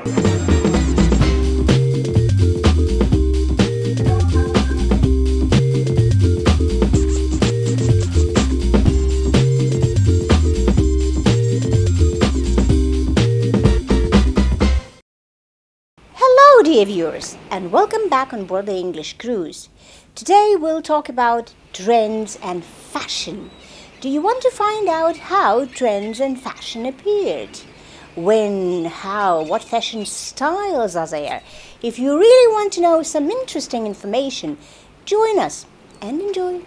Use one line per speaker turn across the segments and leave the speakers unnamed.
Hello dear viewers, and welcome back on board the English Cruise. Today we'll talk about trends and fashion. Do you want to find out how trends and fashion appeared? When, how, what fashion styles are there? If you really want to know some interesting information, join us and enjoy.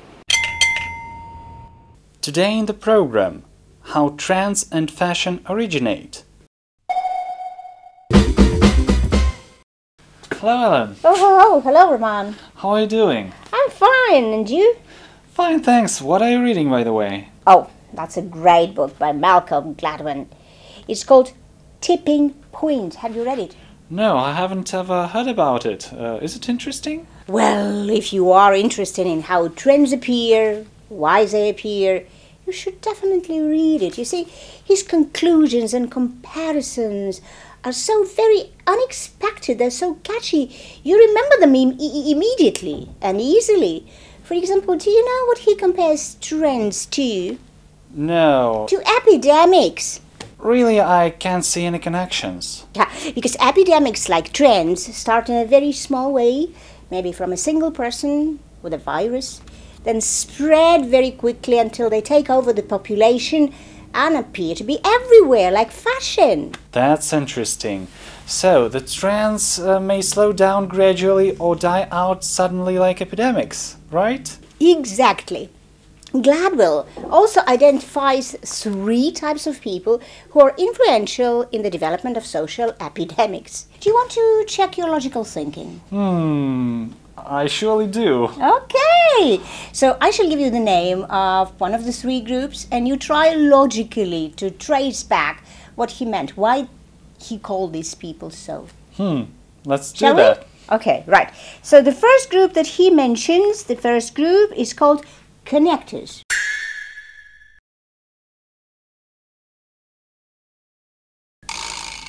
Today in the program, how trends and fashion originate. Hello, Ellen.
Oh, hello, Roman.
How are you doing?
I'm fine, and you?
Fine, thanks. What are you reading, by the way?
Oh, that's a great book by Malcolm Gladwin. It's called Tipping Point. Have you read it?
No, I haven't ever heard about it. Is it interesting?
Well, if you are interested in how trends appear, why they appear, you should definitely read it. You see, his conclusions and comparisons are so very unexpected, they're so catchy. You remember them immediately and easily. For example, do you know what he compares trends to?
No.
To epidemics.
Really, I can't see any connections.
Yeah, because epidemics, like trends, start in a very small way, maybe from a single person with a virus, then spread very quickly until they take over the population and appear to be everywhere, like fashion.
That's interesting. So, the trends may slow down gradually or die out suddenly like epidemics, right?
Exactly. Gladwell also identifies 3 types of people who are influential in the development of social epidemics. Do you want to check your logical thinking?
I surely do.
Okay, so I shall give you the name of one of the 3 groups and you try logically to trace back what he meant, why he called these people so.
Let's do
Shall
that.
we? Okay, right. So the first group that he mentions, the first group is called connectors.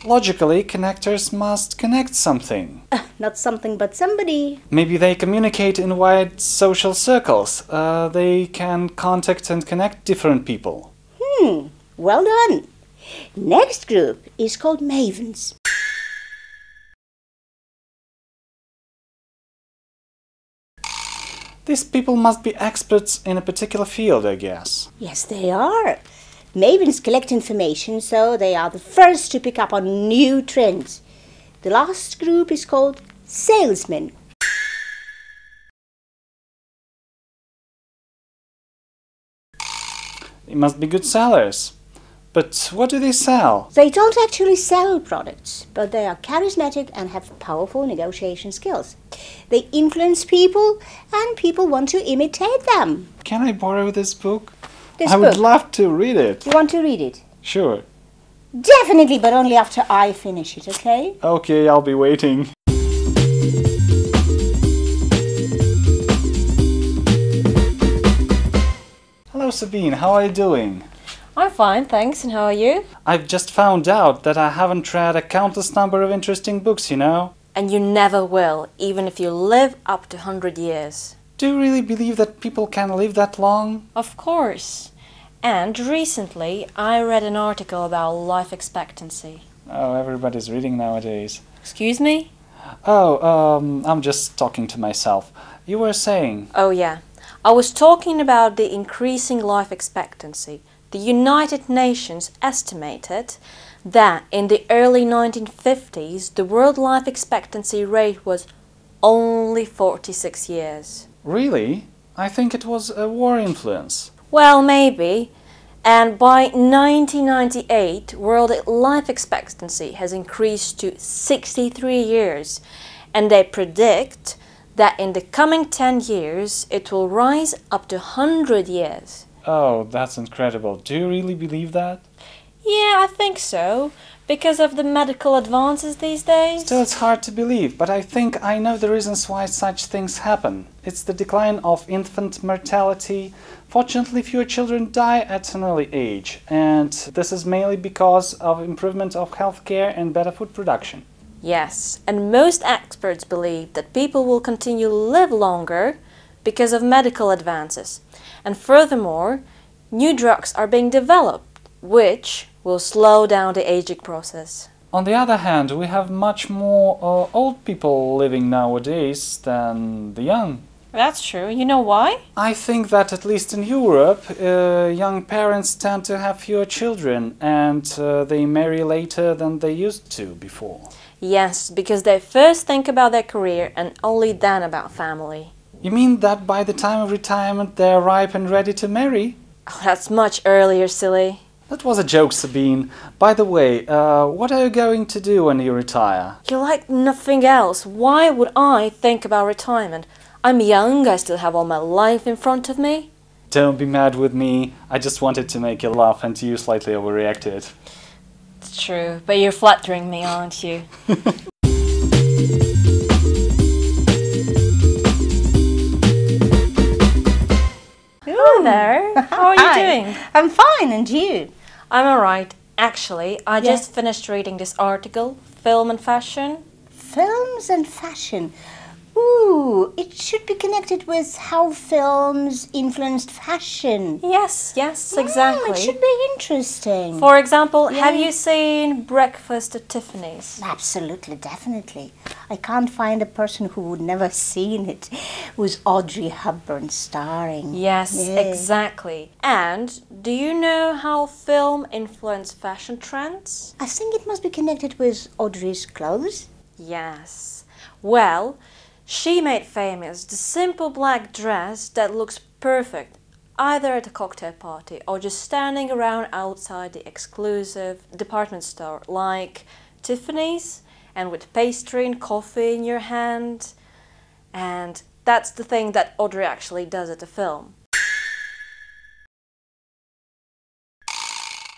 Logically, connectors must connect something.
Not something but somebody.
Maybe they communicate in wide social circles. They can contact and connect different people.
Well done. Next group is called mavens.
These people must be experts in a particular field, I guess.
Yes, they are. Mavens collect information, so they are the first to pick up on new trends. The last group is called salesmen.
They must be good sellers. But what do they sell?
They don't actually sell products, but they are charismatic and have powerful negotiation skills. They influence people, and people want to imitate them.
Can I borrow this book?
This
I would
book?
love to read it.
You want to read it?
Sure.
Definitely, but only after I finish it, okay?
Okay, I'll be waiting. Hello Sabine, how are you doing?
I'm fine, thanks, and how are you?
I've just found out that I haven't read a countless number of interesting books, you know?
And you never will, even if you live up to 100 years.
Do you really believe that people can live that long?
Of course. And recently I read an article about life expectancy.
Oh, everybody's reading nowadays.
Excuse me?
I'm just talking to myself. You were saying...
Oh yeah, I was talking about the increasing life expectancy. The United Nations estimated that in the early 1950s the world life expectancy rate was only 46 years.
Really? I think it was a war influence.
Well, maybe. And by 1998, world life expectancy has increased to 63 years. And they predict that in the coming 10 years, it will rise up to 100 years.
Oh, that's incredible. Do you really believe that?
Yeah, I think so. Because of the medical advances these days.
Still, it's hard to believe, but I think I know the reasons why such things happen. It's the decline of infant mortality. Fortunately, fewer children die at an early age, and this is mainly because of improvement of healthcare and better food production.
Yes, and most experts believe that people will continue to live longer because of medical advances. And furthermore, new drugs are being developed, which will slow down the aging process.
On the other hand, we have much more old people living nowadays than the young.
That's true. You know why?
I think that at least in Europe, young parents tend to have fewer children and they marry later than they used to before.
Yes, because they first think about their career and only then about family.
You mean that by the time of retirement they're ripe and ready to marry?
Oh, that's much earlier, silly.
That was a joke, Sabine. By the way, what are you going to do when you retire?
You're like nothing else. Why would I think about retirement? I'm young, I still have all my life in front of me.
Don't be mad with me. I just wanted to make you laugh and you slightly overreacted.
It's true, but you're flattering me, aren't you? Hi there. How are you
Hi.
doing?
I'm fine, and you?
I'm alright. Actually, I
Yeah.
just finished reading this article, Film and Fashion.
Films and fashion. Ooh, it should be connected with how films influenced fashion.
Yes, exactly.
It should be interesting.
For example, have
Yeah.
you seen Breakfast at Tiffany's?
Absolutely, definitely. I can't find a person who would never seen it. With Audrey Hepburn starring.
Yes,
Yeah.
exactly. And do you know how film influenced fashion trends?
I think it must be connected with Audrey's clothes.
Yes. Well, she made famous the simple black dress that looks perfect either at a cocktail party or just standing around outside the exclusive department store like Tiffany's, and with pastry and coffee in your hand. And that's the thing that Audrey actually does at the film.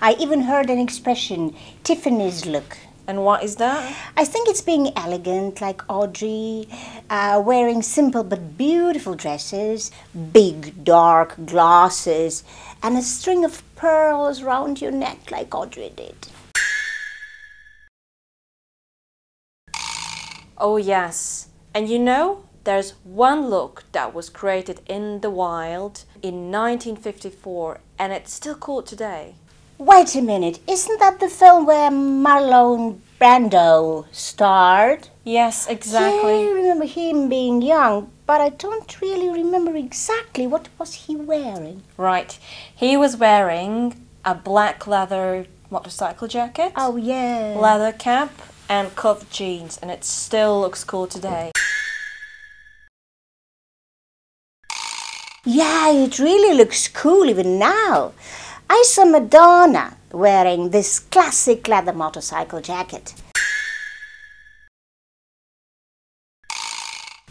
I even heard an expression, Tiffany's look.
And what is that?
I think it's being elegant, like Audrey, wearing simple but beautiful dresses, big dark glasses, and a string of pearls round your neck, like Audrey did.
Oh yes. And you know, there's one look that was created in the wild in 1954 and it's still cool today.
Wait a minute, isn't that the film where Marlon Brando starred?
Yes,
Yeah,
exactly.
I remember him being young, but I don't really remember exactly what was he wearing.
Right. He was wearing a black leather motorcycle jacket,
Oh, yeah.
leather cap, and cuffed jeans, and it still looks cool today.
Yeah, it really looks cool even now. I saw Madonna wearing this classic leather motorcycle jacket.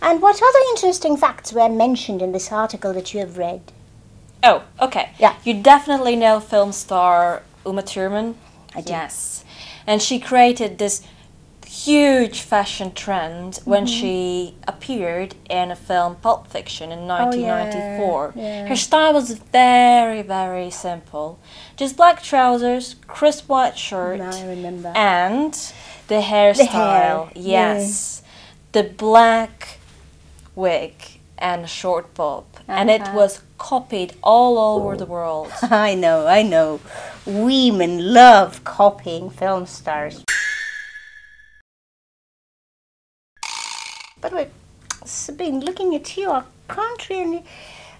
And what other interesting facts were mentioned in this article that you have read?
Oh, okay.
Yeah.
You definitely know film star Uma Thurman?
I do.
Yes. And she created this huge fashion trend when she appeared in a film Pulp Fiction in 1994.
yeah.
Her style was very, very simple. Just black trousers, crisp white shirt,
I remember.
and the hairstyle.
hair,
Yes. The black wig and short bob. And it was copied all over the world.
I know. Women love copying film stars. But wait, Sabine, looking at you, I can't really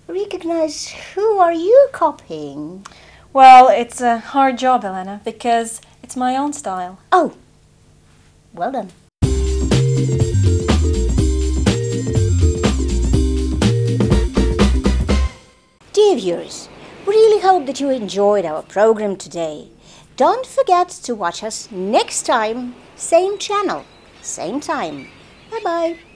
recognize who are you copying?
Well, it's a hard job, Elena, because it's my own style.
Oh, well done. Dear viewers, we really hope that you enjoyed our program today. Don't forget to watch us next time, same channel, same time. Bye-bye.